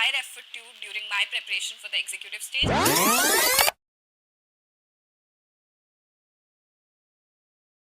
I referred to during my preparation for the executive stage.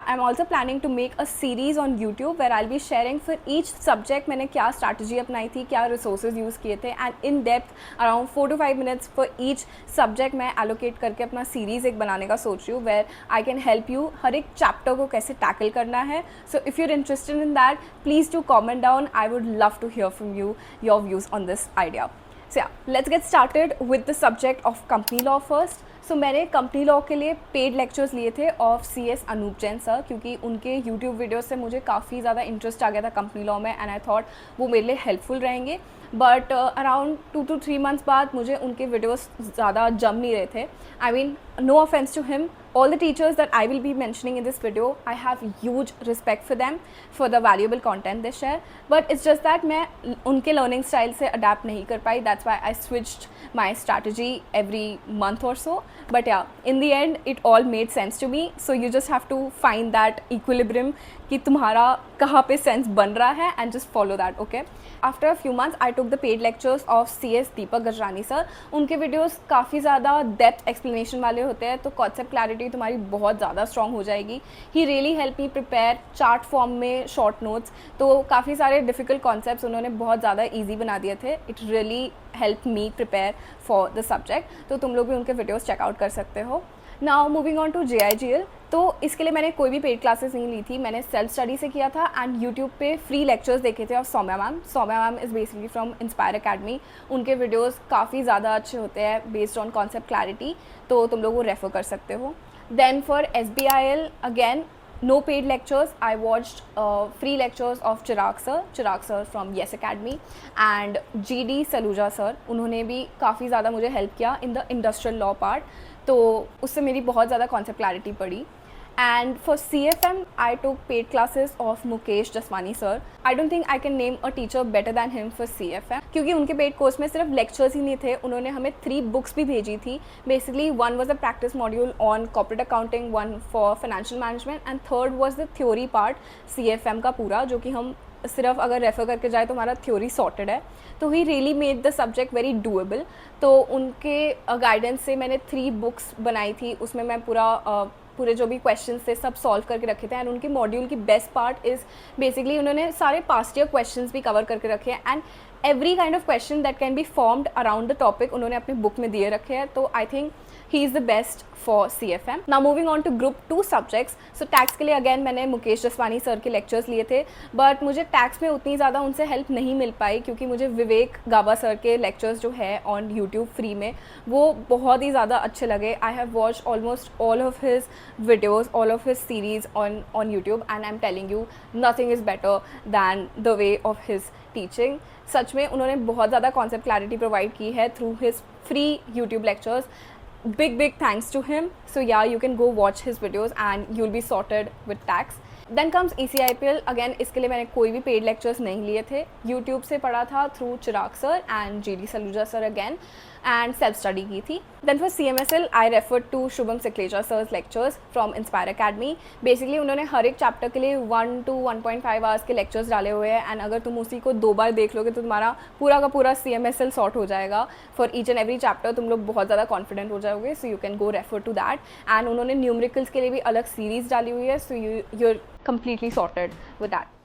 I'm also planning to make a series on YouTube where I'll be sharing for each subject मैंने क्या strategy अपनाई थी, क्या resources use किए थे, and in depth around 4 to 5 minutes for each subject मैं allocate करके अपना series एक बनाने का सोच रही हूँ where I can help you हर एक chapter को कैसे tackle करना है. So if you're interested in that, please do comment down. I would love to hear from you, your views on this idea. So yeah, let's get started with the subject of company law first. मैंने company law के लिए paid lectures लिए थे of CS Anoop Jain sir, क्योंकि उनके YouTube video से मुझे काफ़ी ज़्यादा इंटरेस्ट आ गया था कंपनी लॉ में, एंड आई थॉट वो मेरे लिए हेल्पफुल रहेंगे. बट अराउंड 2 to 3 मंथ्स बाद मुझे उनके वीडियोस ज़्यादा जम नहीं रहे थे. I mean, no offence to him, all the teachers that I will be mentioning in this video, I have huge respect for them for the valuable content they share, but it's just that मैं उनके learning style से adapt नहीं कर पाई. That's why I switched my strategy every month or so. But yeah, in the end it all made sense to me. So you just have to find that equilibrium कि तुम्हारा कहाँ पे sense बन रहा है, and just follow that. Okay, after a few months I took the paid lectures of CS Deepak Gajrani sir. उनके videos काफ़ी ज़्यादा डेप्थ एक्सप्लेनेशन वाले होते हैं, तो कॉन्सेप्ट क्लैरिटी तुम्हारी बहुत ज़्यादा स्ट्रॉन्ग हो जाएगी. He really help me prepare chart form में शॉर्ट नोट्स, तो काफ़ी सारे डिफ़िकल्ट कॉन्सेप्ट्स उन्होंने बहुत ज़्यादा ईजी बना दिए थे. It really help me prepare for the subject, तो तुम लोग भी उनके वीडियोज़ चेकआउट कर सकते हो. Now moving on to JIGL. तो इसके लिए मैंने कोई भी पेड क्लासेस नहीं ली थी, मैंने सेल्फ स्टडी से किया था एंड यूट्यूब पे फ्री लेक्चर्स देखे थे of Saumya ma'am. Saumya ma'am is basically from Inspire Academy. उनके वीडियोस काफ़ी ज़्यादा अच्छे होते हैं बेस्ड ऑन कॉन्सेप्ट क्लैरिटी, तो तुम लोग वो रेफ़र कर सकते हो. Then for SBIL again, no paid lectures. I watched free lectures of Chirag sir from Yes Academy, and GD Saluja sir. उन्होंने भी काफ़ी ज़्यादा मुझे हेल्प किया in the industrial law part, तो उससे मेरी बहुत ज़्यादा कॉन्सेप्ट क्लैरिटी पड़ी. And for CFM, I took paid classes of Mukesh Jaswani sir. I don't think I can name a teacher better than him for CFM, क्योंकि उनके paid course में सिर्फ लेक्चर्स ही नहीं थे, उन्होंने हमें 3 बुक्स भी भेजी थी. Basically one was a practice module on corporate accounting, one for financial management, and third was the theory part CFM का पूरा, जो कि हम सिर्फ अगर रेफ़र करके जाए तो हमारा थ्योरी सॉर्टेड है. तो he really made the subject very doable. तो उनके गाइडेंस से मैंने 3 बुक्स बनाई थी, उसमें मैं पूरे जो भी क्वेश्चंस थे सब सॉल्व करके रखे थे. एंड उनके मॉड्यूल की बेस्ट पार्ट इज़ बेसिकली उन्होंने सारे पास्ट ईयर क्वेश्चंस भी कवर करके रखे हैं, and every kind of question that can be formed around the topic उन्होंने अपनी बुक में दिए रखे हैं. तो I think he is the best for CFM. Now moving on to group 2 subjects. So tax के लिए अगेन मैंने मुकेश जसवानी सर के लेक्चर्स लिए थे, बट मुझे टैक्स में उतनी ज़्यादा उनसे हेल्प नहीं मिल पाई, क्योंकि मुझे विवेक गाबा सर के लेक्चर्स जो है ऑन यूट्यूब फ्री में, वो बहुत ही ज़्यादा अच्छे लगे. I have watch almost all of his videos, all of his series on YouTube, and I am telling you nothing is better than the way of his teaching. सच में उन्होंने बहुत ज़्यादा कॉन्सेप्ट क्लैरिटी प्रोवाइड की है through his free YouTube lectures. Big thanks to him. So yeah, you can go watch his videos and you'll be sorted with tax. Then comes ECIPL. Again इसके लिए मैंने कोई भी पेड लेक्चर्स नहीं लिए थे, यूट्यूब से पढ़ा था through Chirag sir and GD Saluja sir again, and self study की थी. Then for CMSL I refer to Shubham Sikleja sir's lectures from Inspire Academy. Basically उन्होंने हर एक चैप्टर के लिए 1 to 1.5 आवर्स के लेक्चर्स डाले हुए हैं, एंड अगर तुम उसी को 2 बार देख लोगे तो तुम्हारा पूरा का पूरा CMSL सॉर्ट हो जाएगा for each and every chapter. तुम लोग बहुत ज़्यादा कॉन्फिडेंट हो जाओगे, so you can go refer to that. And उन्होंने न्यूमेरिकल्स के लिए भी अलग सीरीज़ डाली हुई है, सो you're completely sorted with that.